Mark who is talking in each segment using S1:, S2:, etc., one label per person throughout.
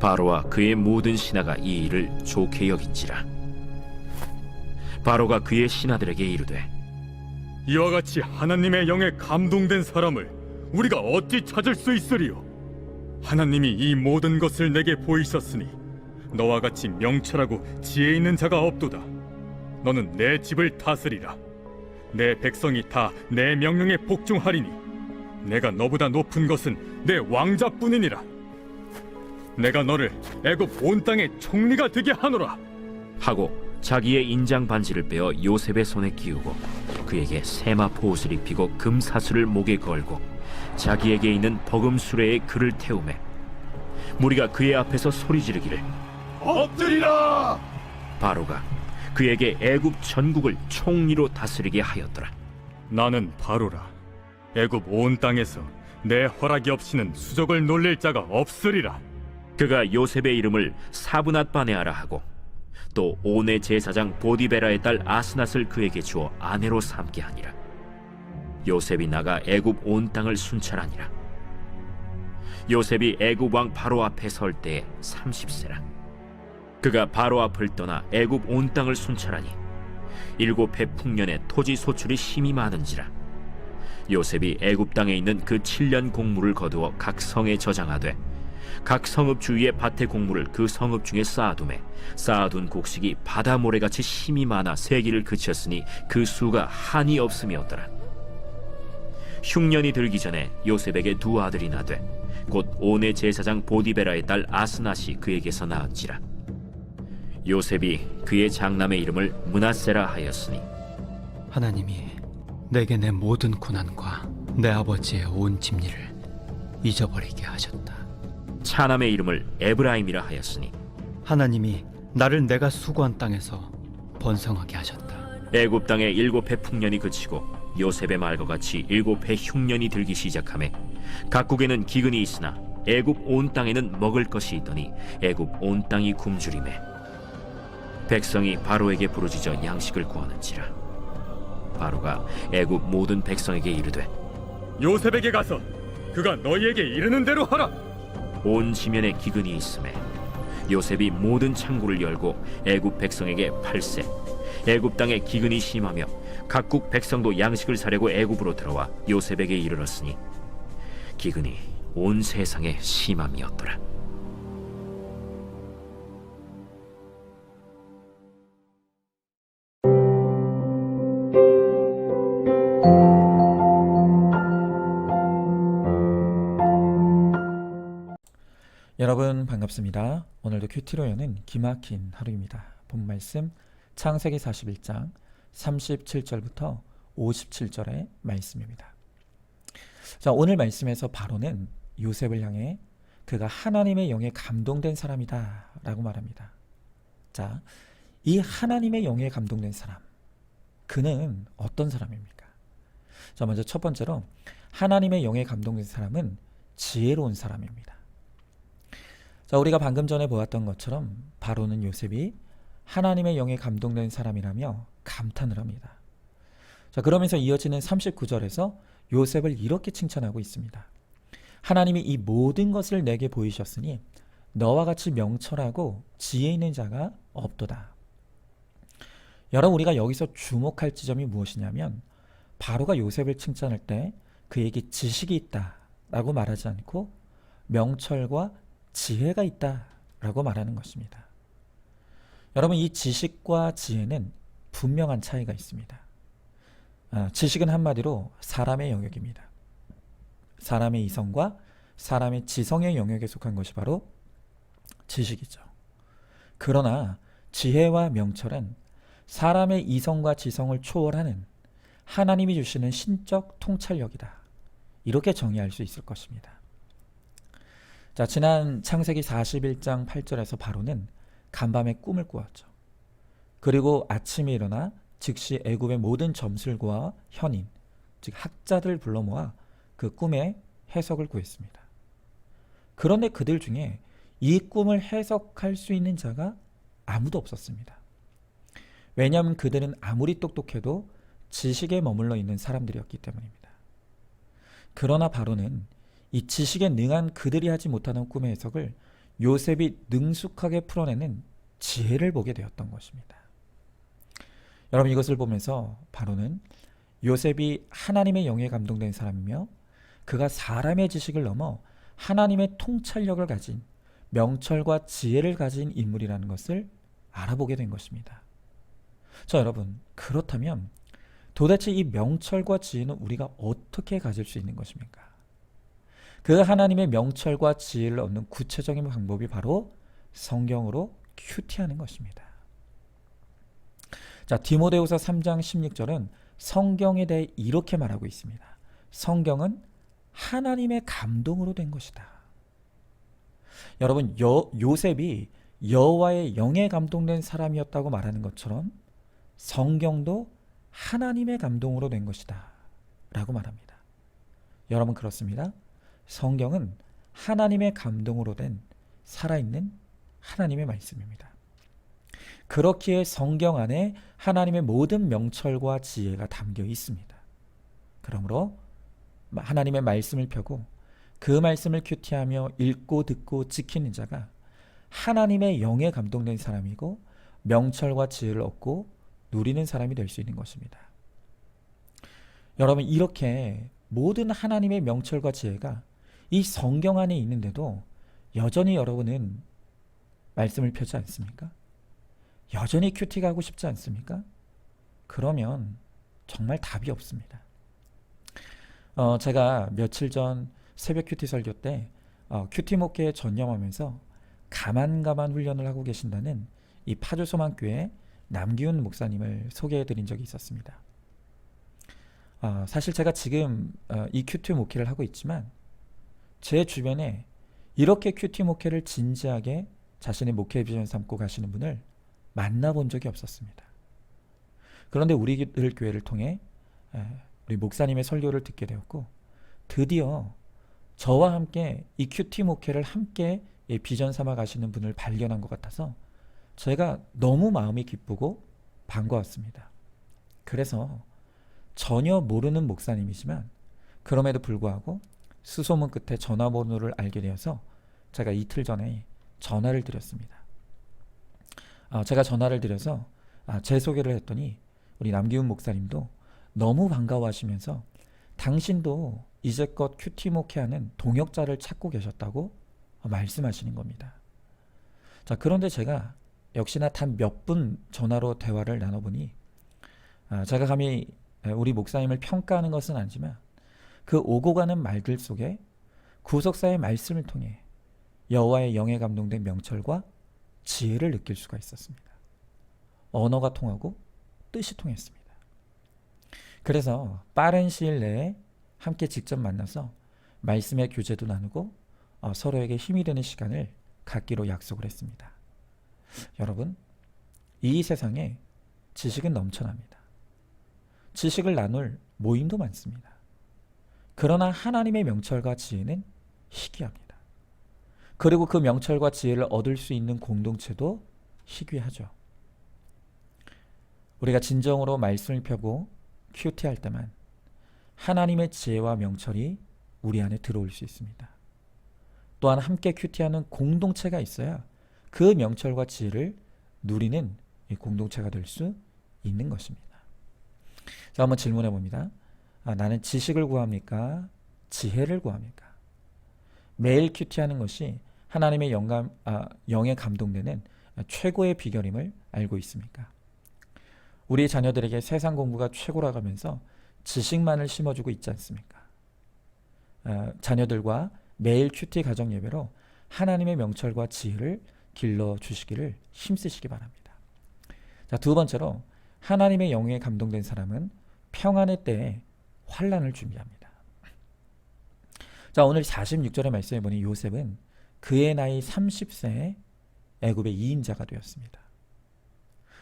S1: 바로와 그의 모든 신하가 이 일을 좋게 여긴지라. 바로가 그의 신하들에게 이르되
S2: 이와 같이 하나님의 영에 감동된 사람을 우리가 어찌 찾을 수 있으리요? 하나님이 이 모든 것을 내게 보이셨으니 너와 같이 명철하고 지혜 있는 자가 없도다. 너는 내 집을 다스리라. 내 백성이 다 내 명령에 복종하리니 내가 너보다 높은 것은 내 왕자뿐이니라. 내가 너를 애굽 온 땅의 총리가 되게 하노라.
S1: 하고 자기의 인장 반지를 빼어 요셉의 손에 끼우고 그에게 세마포 옷을 입히고 금사슬을 목에 걸고 자기에게 있는 버금 수레에 그를 태우매 무리가 그의 앞에서 소리 지르기를
S2: 엎드리라.
S1: 바로가 그에게 애굽 전국을 총리로 다스리게 하였더라.
S2: 나는 바로라. 애굽 온 땅에서 내 허락이 없이는 수족을 놀릴 자가 없으리라.
S1: 그가 요셉의 이름을 사브낫 바네아라 하고 또 온의 제사장 보디베라의 딸 아스낫을 그에게 주어 아내로 삼게 하니라. 요셉이 나가 애굽 온 땅을 순찰하니라. 요셉이 애굽 왕 바로 앞에 설 때에 30세라. 그가 바로 앞을 떠나 애굽 온 땅을 순찰하니 7해 풍년에 토지 소출이 심히 많은지라. 요셉이 애굽 땅에 있는 그 7년 곡물을 거두어 각 성에 저장하되 각 성읍 주위의 밭의 곡물을 그 성읍 중에 쌓아두매 쌓아둔 곡식이 바다 모래같이 심히 많아 세기를 그쳤으니 그 수가 한이 없음이었더라. 흉년이 들기 전에 요셉에게 두 아들이 나되 곧 온의 제사장 보디베라의 딸 아스낫이 그에게서 낳은지라. 요셉이 그의 장남의 이름을 므낫세라 하였으니
S3: 하나님이 내게 내 모든 고난과 내 아버지의 온 집리를 잊어버리게 하셨다.
S1: 차남의 이름을 에브라임이라 하였으니
S3: 하나님이 나를 내가 수고한 땅에서 번성하게 하셨다.
S1: 애굽 땅에 7해 풍년이 그치고 요셉의 말과 같이 7해 흉년이 들기 시작하매 각국에는 기근이 있으나 애굽 온 땅에는 먹을 것이 있더니 애굽 온 땅이 굶주리매 백성이 바로에게 부르짖어 양식을 구하는지라. 바로가 애굽 모든 백성에게 이르되
S2: 요셉에게 가서 그가 너희에게 이르는 대로 하라.
S1: 온 지면에 기근이 있음에 요셉이 모든 창고를 열고 애굽 백성에게 팔세. 애굽 땅에 기근이 심하며 각국 백성도 양식을 사려고 애굽으로 들어와 요셉에게 이르렀으니 기근이 온 세상에 심함이었더라.
S4: 여러분 반갑습니다. 오늘도 큐티로 여는 기막힌 하루입니다. 본 말씀 창세기 41장 37절부터 57절의 말씀입니다. 자, 오늘 말씀에서 바로는 요셉을 향해 그가 하나님의 영에 감동된 사람이다 라고 말합니다. 자, 이 하나님의 영에 감동된 사람, 그는 어떤 사람입니까? 자, 먼저 첫 번째로 하나님의 영에 감동된 사람은 지혜로운 사람입니다. 자, 우리가 방금 전에 보았던 것처럼 바로는 요셉이 하나님의 영에 감동된 사람이라며 감탄을 합니다. 자, 그러면서 이어지는 39절에서 요셉을 이렇게 칭찬하고 있습니다. 하나님이 이 모든 것을 내게 보이셨으니 너와 같이 명철하고 지혜 있는 자가 없도다. 여러분, 우리가 여기서 주목할 지점이 무엇이냐면 바로가 요셉을 칭찬할 때 그에게 지식이 있다 라고 말하지 않고 명철과 지혜가 있다 라고 말하는 것입니다. 여러분, 이 지식과 지혜는 분명한 차이가 있습니다. 지식은 한마디로 사람의 영역입니다. 사람의 이성과 사람의 지성의 영역에 속한 것이 바로 지식이죠. 그러나 지혜와 명철은 사람의 이성과 지성을 초월하는 하나님이 주시는 신적 통찰력이다. 이렇게 정의할 수 있을 것입니다. 자, 지난 창세기 41장 8절에서 바로는 간밤에 꿈을 꾸었죠. 그리고 아침에 일어나 즉시 애굽의 모든 점술과 현인, 즉 학자들을 불러 모아 그 꿈의 해석을 구했습니다. 그런데 그들 중에 이 꿈을 해석할 수 있는 자가 아무도 없었습니다. 왜냐하면 그들은 아무리 똑똑해도 지식에 머물러 있는 사람들이었기 때문입니다. 그러나 바로는 이 지식에 능한 그들이 하지 못하는 꿈의 해석을 요셉이 능숙하게 풀어내는 지혜를 보게 되었던 것입니다. 여러분, 이것을 보면서 바로는 요셉이 하나님의 영에 감동된 사람이며 그가 사람의 지식을 넘어 하나님의 통찰력을 가진 명철과 지혜를 가진 인물이라는 것을 알아보게 된 것입니다. 자, 여러분, 그렇다면 도대체 이 명철과 지혜는 우리가 어떻게 가질 수 있는 것입니까? 그 하나님의 명철과 지혜를 얻는 구체적인 방법이 바로 성경으로 큐티하는 것입니다. 자, 디모데후서 3장 16절은 성경에 대해 이렇게 말하고 있습니다. 성경은 하나님의 감동으로 된 것이다. 여러분, 요셉이 여호와의 영에 감동된 사람이었다고 말하는 것처럼 성경도 하나님의 감동으로 된 것이다 라고 말합니다. 여러분, 그렇습니다. 성경은 하나님의 감동으로 된 살아있는 하나님의 말씀입니다. 그렇기에 성경 안에 하나님의 모든 명철과 지혜가 담겨 있습니다. 그러므로 하나님의 말씀을 펴고 그 말씀을 큐티하며 읽고 듣고 지키는 자가 하나님의 영에 감동된 사람이고 명철과 지혜를 얻고 누리는 사람이 될 수 있는 것입니다. 여러분, 이렇게 모든 하나님의 명철과 지혜가 이 성경 안에 있는데도 여전히 여러분은 말씀을 펴지 않습니까? 여전히 큐티가 하고 싶지 않습니까? 그러면 정말 답이 없습니다. 제가 며칠 전 새벽 큐티 설교 때 큐티 목회에 전념하면서 가만 훈련을 하고 계신다는 이 파주소망교회 남기훈 목사님을 소개해 드린 적이 있었습니다. 사실 제가 지금 이 큐티 목회를 하고 있지만 제 주변에 이렇게 큐티 목회를 진지하게 자신의 목회 비전 삼고 가시는 분을 만나본 적이 없었습니다. 그런데 우리들 교회를 통해 우리 목사님의 설교를 듣게 되었고 드디어 저와 함께 이 큐티 목회를 함께 비전 삼아 가시는 분을 발견한 것 같아서 제가 너무 마음이 기쁘고 반가웠습니다. 그래서 전혀 모르는 목사님이지만 그럼에도 불구하고 수소문 끝에 전화번호를 알게 되어서 제가 이틀 전에 전화를 드렸습니다. 제가 전화를 드려서 제 소개를 했더니 우리 남기훈 목사님도 너무 반가워하시면서 당신도 이제껏 큐티 목회하는 동역자를 찾고 계셨다고 말씀하시는 겁니다. 자, 그런데 제가 역시나 단 몇 분 전화로 대화를 나눠보니 제가 감히 우리 목사님을 평가하는 것은 아니지만 그 오고 가는 말들 속에 구속사의 말씀을 통해 여호와의 영에 감동된 명철과 지혜를 느낄 수가 있었습니다. 언어가 통하고 뜻이 통했습니다. 그래서 빠른 시일 내에 함께 직접 만나서 말씀의 교제도 나누고 서로에게 힘이 되는 시간을 갖기로 약속을 했습니다. 여러분, 이 세상에 지식은 넘쳐납니다. 지식을 나눌 모임도 많습니다. 그러나 하나님의 명철과 지혜는 희귀합니다. 그리고 그 명철과 지혜를 얻을 수 있는 공동체도 희귀하죠. 우리가 진정으로 말씀을 펴고 큐티할 때만 하나님의 지혜와 명철이 우리 안에 들어올 수 있습니다. 또한 함께 큐티하는 공동체가 있어야 그 명철과 지혜를 누리는 이 공동체가 될 수 있는 것입니다. 자, 한번 질문해 봅니다. 나는 지식을 구합니까? 지혜를 구합니까? 매일 큐티하는 것이 하나님의 영에 감동되는 최고의 비결임을 알고 있습니까? 우리 자녀들에게 세상 공부가 최고라고 하면서 지식만을 심어주고 있지 않습니까? 자녀들과 매일 큐티 가정 예배로 하나님의 명철과 지혜를 길러주시기를 힘쓰시기 바랍니다. 자, 두 번째로 하나님의 영에 감동된 사람은 평안의 때에 환난을 준비합니다. 자, 오늘 46절의 말씀에 보니 요셉은 그의 나이 30세에 애굽의 2인자가 되었습니다.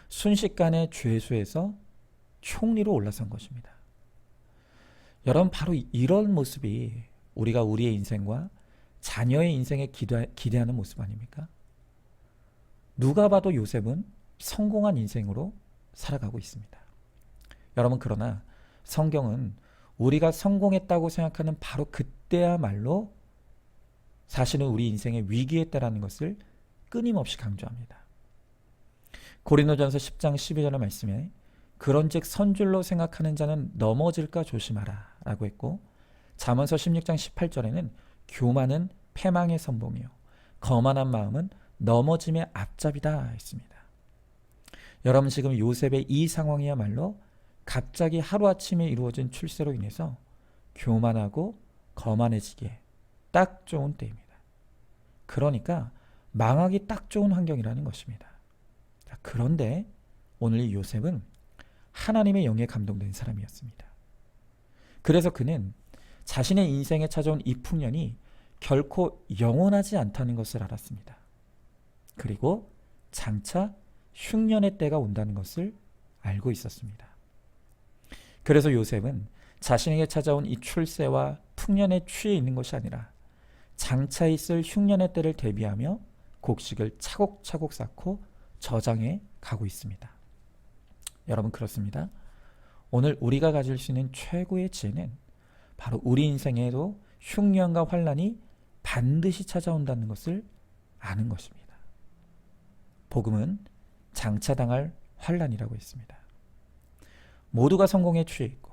S4: 순식간에 죄수에서 총리로 올라선 것입니다. 여러분, 바로 이런 모습이 우리가 우리의 인생과 자녀의 인생에 기대하는 모습 아닙니까? 누가 봐도 요셉은 성공한 인생으로 살아가고 있습니다. 여러분, 그러나 성경은 우리가 성공했다고 생각하는 바로 그때야말로 사실은 우리 인생의 위기의 때라는 것을 끊임없이 강조합니다. 고린도전서 10장 12절의 말씀에 그런즉 선줄로 생각하는 자는 넘어질까 조심하라 라고 했고, 잠언서 16장 18절에는 교만은 패망의 선봉이요 거만한 마음은 넘어짐의 앞잡이다 했습니다. 여러분, 지금 요셉의 이 상황이야말로 갑자기 하루아침에 이루어진 출세로 인해서 교만하고 거만해지기에 딱 좋은 때입니다. 그러니까 망하기 딱 좋은 환경이라는 것입니다. 그런데 오늘 이 요셉은 하나님의 영에 감동된 사람이었습니다. 그래서 그는 자신의 인생에 찾아온 이 풍년이 결코 영원하지 않다는 것을 알았습니다. 그리고 장차 흉년의 때가 온다는 것을 알고 있었습니다. 그래서 요셉은 자신에게 찾아온 이 출세와 풍년에 취해 있는 것이 아니라 장차 있을 흉년의 때를 대비하며 곡식을 차곡차곡 쌓고 저장해 가고 있습니다. 여러분, 그렇습니다. 오늘 우리가 가질 수 있는 최고의 지혜는 바로 우리 인생에도 흉년과 환난이 반드시 찾아온다는 것을 아는 것입니다. 복음은 장차 당할 환난이라고 했습니다. 모두가 성공에 취해 있고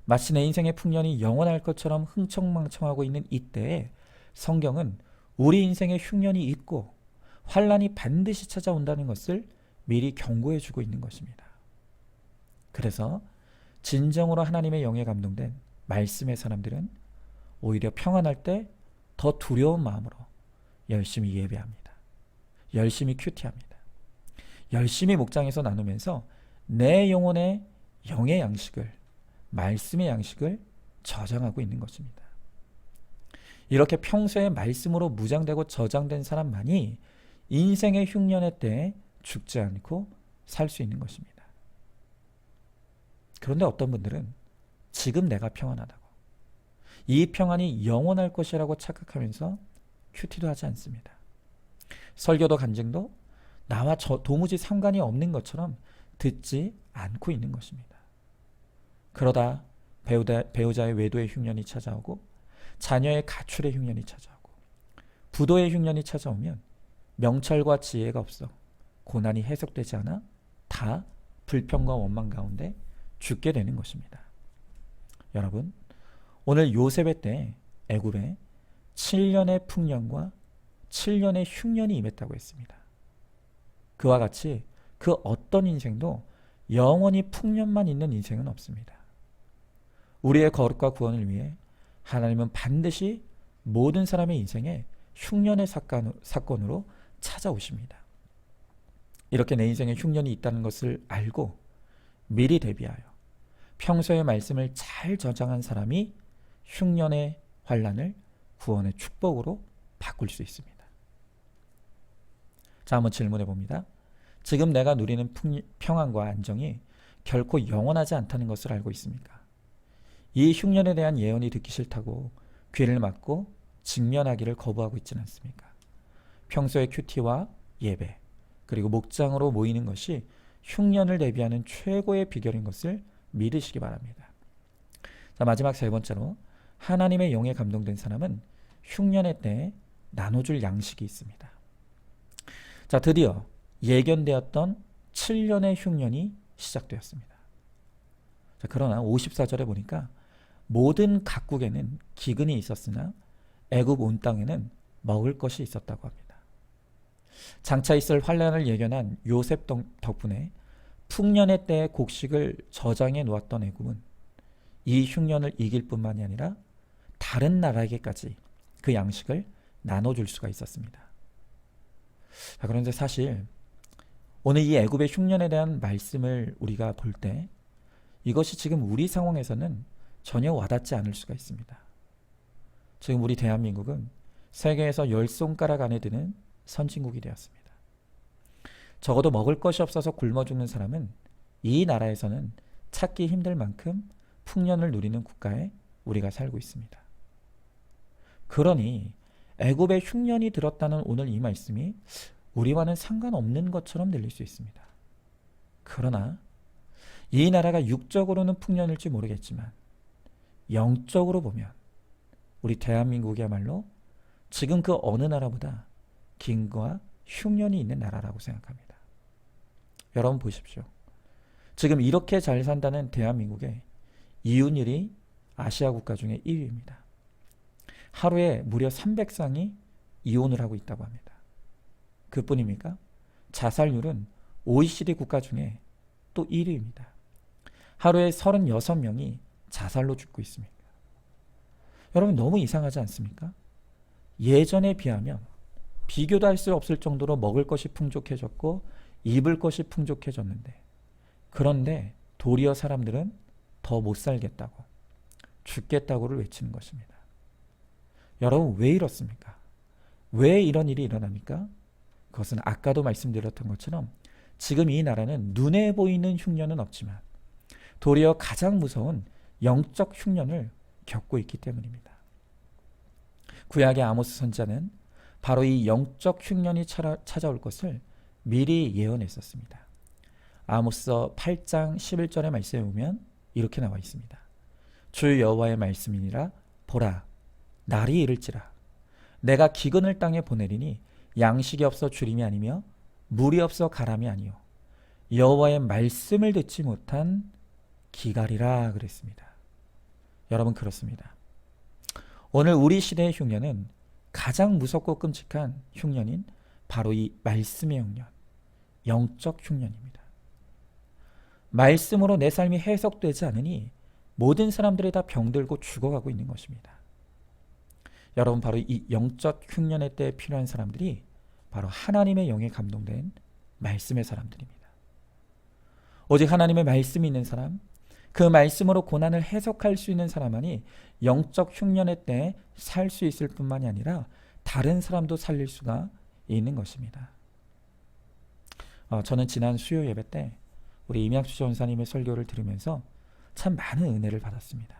S4: 마치 내 인생의 풍년이 영원할 것처럼 흥청망청하고 있는 이때에 성경은 우리 인생의 흉년이 있고 환난이 반드시 찾아온다는 것을 미리 경고해 주고 있는 것입니다. 그래서 진정으로 하나님의 영에 감동된 말씀의 사람들은 오히려 평안할 때 더 두려운 마음으로 열심히 예배합니다. 열심히 큐티합니다. 열심히 목장에서 나누면서 내 영혼의 영의 양식을, 말씀의 양식을 저장하고 있는 것입니다. 이렇게 평소에 말씀으로 무장되고 저장된 사람만이 인생의 흉년의 때에 죽지 않고 살 수 있는 것입니다. 그런데 어떤 분들은 지금 내가 평안하다고, 이 평안이 영원할 것이라고 착각하면서 큐티도 하지 않습니다. 설교도 간증도 나와 도무지 상관이 없는 것처럼 듣지 않고 있는 것입니다. 그러다 배우자의 외도의 흉년이 찾아오고 자녀의 가출의 흉년이 찾아오고 부도의 흉년이 찾아오면 명철과 지혜가 없어 고난이 해석되지 않아 다 불평과 원망 가운데 죽게 되는 것입니다. 여러분, 오늘 요셉의 때 애굽에 7년의 풍년과 7년의 흉년이 임했다고 했습니다. 그와 같이 그 어떤 인생도 영원히 풍년만 있는 인생은 없습니다. 우리의 거룩과 구원을 위해 하나님은 반드시 모든 사람의 인생에 흉년의 사건으로 찾아오십니다. 이렇게 내 인생에 흉년이 있다는 것을 알고 미리 대비하여 평소의 말씀을 잘 저장한 사람이 흉년의 환난을 구원의 축복으로 바꿀 수 있습니다. 자, 한번 질문해 봅니다. 지금 내가 누리는 평안과 안정이 결코 영원하지 않다는 것을 알고 있습니까? 이 흉년에 대한 예언이 듣기 싫다고 귀를 막고 직면하기를 거부하고 있지는 않습니까? 평소의 큐티와 예배 그리고 목장으로 모이는 것이 흉년을 대비하는 최고의 비결인 것을 믿으시기 바랍니다. 자, 마지막 세 번째로 하나님의 영에 감동된 사람은 흉년의 때에 나눠줄 양식이 있습니다. 자, 드디어 예견되었던 7년의 흉년이 시작되었습니다. 자, 그러나 54절에 보니까 모든 각국에는 기근이 있었으나 애굽 온 땅에는 먹을 것이 있었다고 합니다. 장차 있을 환난을 예견한 요셉 덕분에 풍년의 때에 곡식을 저장해 놓았던 애굽은 이 흉년을 이길 뿐만이 아니라 다른 나라에게까지 그 양식을 나눠줄 수가 있었습니다. 자, 그런데 사실 오늘 이 애굽의 흉년에 대한 말씀을 우리가 볼 때 이것이 지금 우리 상황에서는 전혀 와닿지 않을 수가 있습니다. 지금 우리 대한민국은 세계에서 10손가락 안에 드는 선진국이 되었습니다. 적어도 먹을 것이 없어서 굶어 죽는 사람은 이 나라에서는 찾기 힘들 만큼 풍년을 누리는 국가에 우리가 살고 있습니다. 그러니 애굽의 흉년이 들었다는 오늘 이 말씀이 우리와는 상관없는 것처럼 들릴 수 있습니다. 그러나 이 나라가 육적으로는 풍년일지 모르겠지만 영적으로 보면 우리 대한민국이야말로 지금 그 어느 나라보다 김과 흉년이 있는 나라라고 생각합니다. 여러분 보십시오. 지금 이렇게 잘 산다는 대한민국의 이웃일이 아시아 국가 중에 1위입니다. 하루에 무려 300쌍이 이혼을 하고 있다고 합니다. 그뿐입니까? 자살률은 OECD 국가 중에 또 1위입니다. 하루에 36명이 자살로 죽고 있습니다. 여러분 너무 이상하지 않습니까? 예전에 비하면 비교도 할 수 없을 정도로 먹을 것이 풍족해졌고 입을 것이 풍족해졌는데, 그런데 도리어 사람들은 더 못 살겠다고, 죽겠다고를 외치는 것입니다. 여러분 왜 이렇습니까? 왜 이런 일이 일어납니까? 그것은 아까도 말씀드렸던 것처럼 지금 이 나라는 눈에 보이는 흉년은 없지만 도리어 가장 무서운 영적 흉년을 겪고 있기 때문입니다. 구약의 아모스 선지자는 바로 이 영적 흉년이 찾아올 것을 미리 예언했었습니다. 아모스서 8장 11절의 말씀에 보면 이렇게 나와 있습니다. 주 여호와의 말씀이니라. 보라, 날이 이를지라. 내가 기근을 땅에 보내리니 양식이 없어 주림이 아니며 물이 없어 가람이 아니요 여호와의 말씀을 듣지 못한 기갈이라 그랬습니다. 여러분 그렇습니다. 오늘 우리 시대의 흉년은 가장 무섭고 끔찍한 흉년인 바로 이 말씀의 흉년, 영적 흉년입니다. 말씀으로 내 삶이 해석되지 않으니 모든 사람들이 다 병들고 죽어가고 있는 것입니다. 여러분 바로 이 영적 흉년의 때에 필요한 사람들이 바로 하나님의 영에 감동된 말씀의 사람들입니다. 오직 하나님의 말씀이 있는 사람, 그 말씀으로 고난을 해석할 수 있는 사람만이 영적 흉년의 때에 살 수 있을 뿐만이 아니라 다른 사람도 살릴 수가 있는 것입니다. 저는 지난 수요 예배 때 우리 임양수 전사님의 설교를 들으면서 참 많은 은혜를 받았습니다.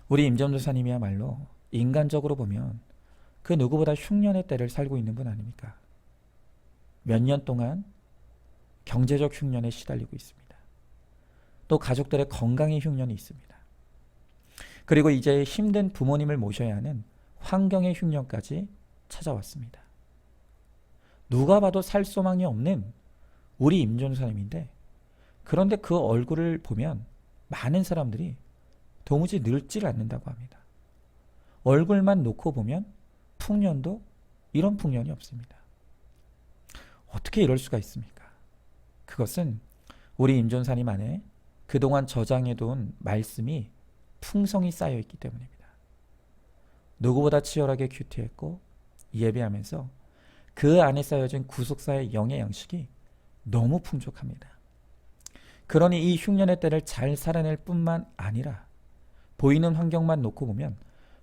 S4: 우리 임전도사님이야말로 인간적으로 보면 그 누구보다 흉년의 때를 살고 있는 분 아닙니까? 몇 년 동안 경제적 흉년에 시달리고 있습니다. 또 가족들의 건강의 흉년이 있습니다. 그리고 이제 힘든 부모님을 모셔야 하는 환경의 흉년까지 찾아왔습니다. 누가 봐도 살 소망이 없는 우리 임전사님인데, 그런데 그 얼굴을 보면 많은 사람들이 도무지 늙지를 않는다고 합니다. 얼굴만 놓고 보면 풍년도 이런 풍년이 없습니다. 어떻게 이럴 수가 있습니까? 그것은 우리 임전사님 안에 그동안 저장해둔 말씀이 풍성히 쌓여있기 때문입니다. 누구보다 치열하게 큐티했고 예배하면서 그 안에 쌓여진 구속사의 영의 양식이 너무 풍족합니다. 그러니 이 흉년의 때를 잘 살아낼 뿐만 아니라 보이는 환경만 놓고 보면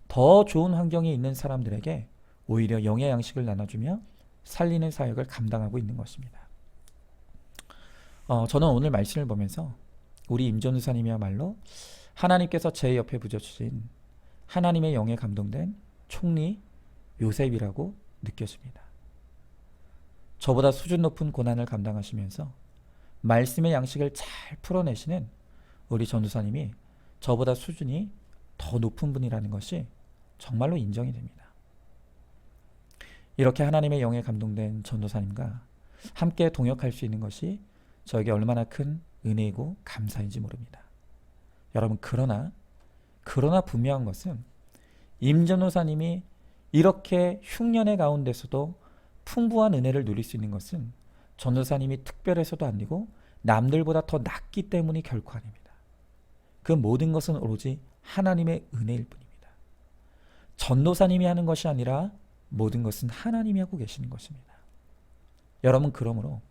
S4: 더 좋은 환경에 있는 사람들에게 오히려 영의 양식을 나눠주며 살리는 사역을 감당하고 있는 것입니다. 저는 오늘 말씀을 보면서 우리 임전우사님이야말로 하나님께서 제 옆에 붙여주신 하나님의 영에 감동된 총리 요셉이라고 느껴집니다. 저보다 수준 높은 고난을 감당하시면서 말씀의 양식을 잘 풀어내시는 우리 전도사님이 저보다 수준이 더 높은 분이라는 것이 정말로 인정이 됩니다. 이렇게 하나님의 영에 감동된 전도사님과 함께 동역할 수 있는 것이 저에게 얼마나 큰 은혜이고 감사인지 모릅니다. 여러분 그러나 분명한 것은 임 전도사님이 이렇게 흉년의 가운데서도 풍부한 은혜를 누릴 수 있는 것은 전도사님이 특별해서도 아니고 남들보다 더 낫기 때문이 결코 아닙니다. 그 모든 것은 오로지 하나님의 은혜일 뿐입니다. 전도사님이 하는 것이 아니라 모든 것은 하나님이 하고 계시는 것입니다. 여러분 그러므로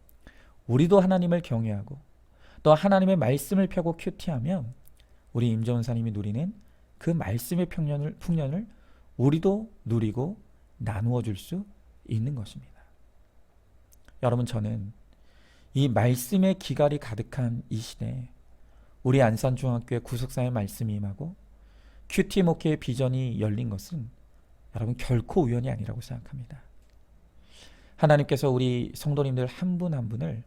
S4: 우리도 하나님을 경외하고 또 하나님의 말씀을 펴고 큐티하면 우리 임전사님이 누리는 그 말씀의 풍년을 우리도 누리고 나누어 줄 수 있는 것입니다. 여러분 저는 이 말씀의 기갈이 가득한 이 시대에 우리 안산중학교의 구속사의 말씀이 임하고 큐티 목회의 비전이 열린 것은 여러분 결코 우연이 아니라고 생각합니다. 하나님께서 우리 성도님들 한 분 한 분을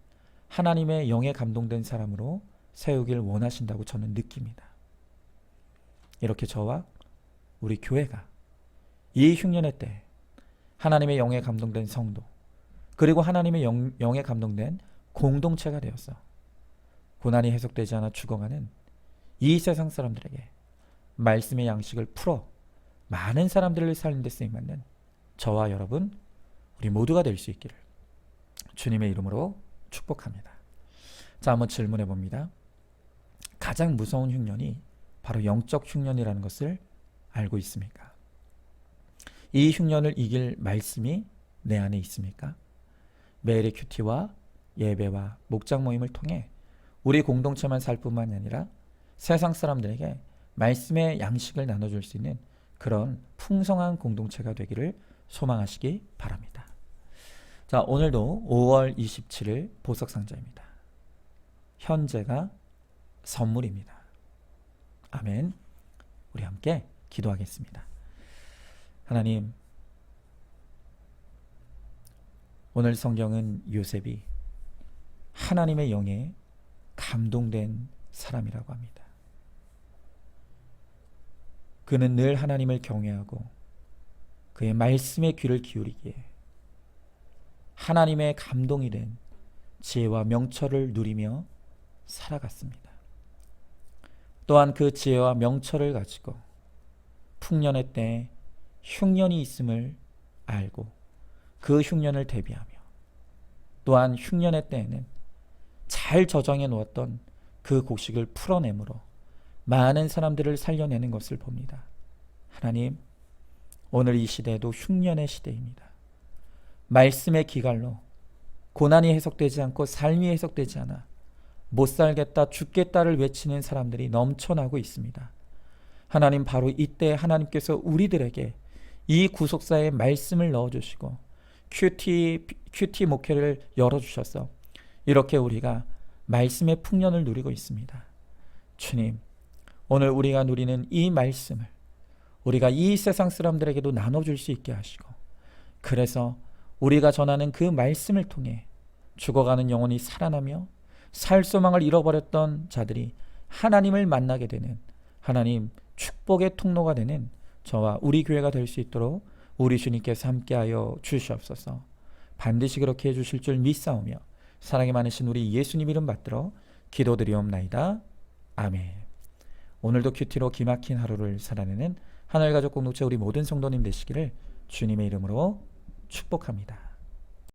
S4: 하나님의 영에 감동된 사람으로 세우길 원하신다고 저는 느낍니다. 이렇게 저와 우리 교회가 이 흉년의 때 하나님의 영에 감동된 성도, 그리고 하나님의 영에 감동된 공동체가 되어서 고난이 해석되지 않아 죽어가는 이 세상 사람들에게 말씀의 양식을 풀어 많은 사람들을 살리는 데 쓰임받는 저와 여러분, 우리 모두가 될 수 있기를 주님의 이름으로 축복합니다. 자, 한번 질문해 봅니다. 가장 무서운 흉년이 바로 영적 흉년이라는 것을 알고 있습니까? 이 흉년을 이길 말씀이 내 안에 있습니까? 매일의 큐티와 예배와 목장 모임을 통해 우리 공동체만 살 뿐만이 아니라 세상 사람들에게 말씀의 양식을 나눠줄 수 있는 그런 풍성한 공동체가 되기를 소망하시기 바랍니다. 자, 오늘도 5월 27일 보석상자입니다. 현재가 선물입니다. 아멘. 우리 함께 기도하겠습니다. 하나님, 오늘 성경은 요셉이 하나님의 영에 감동된 사람이라고 합니다. 그는 늘 하나님을 경외하고 그의 말씀에 귀를 기울이기에 하나님의 감동이 된 지혜와 명철을 누리며 살아갔습니다. 또한 그 지혜와 명철을 가지고 풍년의 때에 흉년이 있음을 알고 그 흉년을 대비하며 또한 흉년의 때에는 잘 저장해 놓았던 그 곡식을 풀어내므로 많은 사람들을 살려내는 것을 봅니다. 하나님, 오늘 이 시대도 흉년의 시대입니다. 말씀의 기갈로 고난이 해석되지 않고 삶이 해석되지 않아 못 살겠다, 죽겠다를 외치는 사람들이 넘쳐나고 있습니다. 하나님, 바로 이때 하나님께서 우리들에게 이 구속사의 말씀을 넣어주시고 큐티 목회를 열어주셔서 이렇게 우리가 말씀의 풍년을 누리고 있습니다. 주님, 오늘 우리가 누리는 이 말씀을 우리가 이 세상 사람들에게도 나눠줄 수 있게 하시고, 그래서 우리가 전하는 그 말씀을 통해 죽어가는 영혼이 살아나며 살 소망을 잃어버렸던 자들이 하나님을 만나게 되는, 하나님 축복의 통로가 되는 저와 우리 교회가 될 수 있도록 우리 주님께서 함께하여 주시옵소서. 반드시 그렇게 해주실 줄 믿사오며 사랑이 많으신 우리 예수님 이름 받들어 기도드리옵나이다. 아멘. 오늘도 큐티로 기막힌 하루를 살아내는 하늘가족 공동체 우리 모든 성도님 되시기를 주님의 이름으로 축복합니다.